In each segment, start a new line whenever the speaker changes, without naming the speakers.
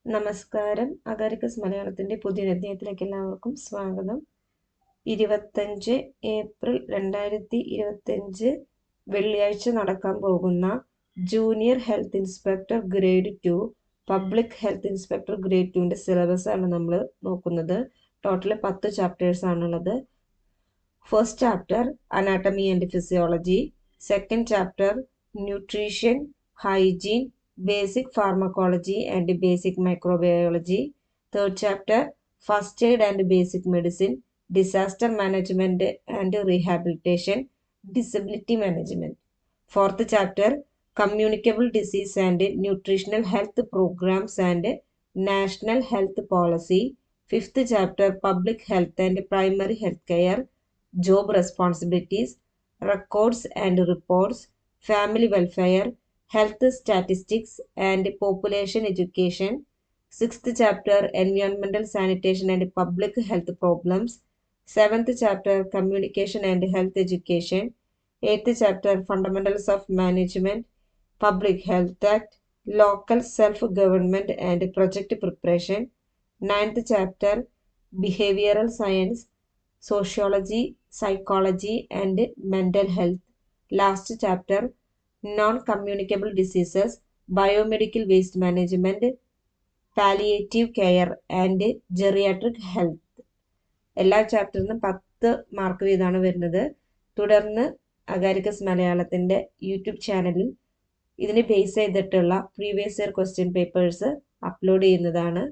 നമസ്കാരം. അഗാരിക്കസ് മലയാളത്തിൻ്റെ പുതിയ അധ്യായത്തിലേക്ക് എല്ലാവർക്കും സ്വാഗതം. 25 ഏപ്രിൽ 2025 വെള്ളിയാഴ്ച നടക്കാൻ പോകുന്ന junior health inspector grade 2, public health inspector grade 2ൻ്റെ സിലബസ് ആണ് നമ്മൾ നോക്കുന്നത്. ടോട്ടൽ 10 ചാപ്റ്റേഴ്സ് ആണുള്ളത്. First chapter anatomy and physiology, second chapter nutrition, hygiene, basic pharmacology and basic microbiology, third chapter first aid and basic medicine, disaster management and rehabilitation, disability management, fourth chapter communicable disease and nutritional health programs and national health policy, fifth chapter public health and primary health care, job responsibilities, records and reports, family welfare, health statistics and population education, sixth chapter environmental sanitation and public health problems, seventh chapter communication and health education, eighth chapter fundamentals of management, public health act, local self-government and project preparation, ninth chapter behavioral science, sociology, psychology and mental health, last chapter non-communicable diseases, biomedical waste management, palliative care and geriatric health. എല്ലാ ചാപ്റ്ററിനും 10 mark വീതമാണ് വരുന്നത്. തുടർന്ന് Agaricus മലയാളത്തിൻ്റെ YouTube ചാനലിൽ ഇതിനെ base ചെയ്തിട്ടുള്ള previous year question papers upload ചെയ്യുന്നതാണ്.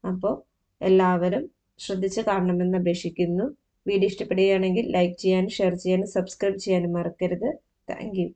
അപ്പോൾ എല്ലാവരും ശ്രദ്ധിച്ച് കാണണമെന്ന് അപേക്ഷിക്കുന്നു. വീഡിയോ ഇഷ്ടപ്പെടുകയാണെങ്കിൽ ലൈക്ക് ചെയ്യാനും ഷെയർ ചെയ്യാനും സബ്സ്ക്രൈബ് ചെയ്യാനും മറക്കരുത്. Thank you.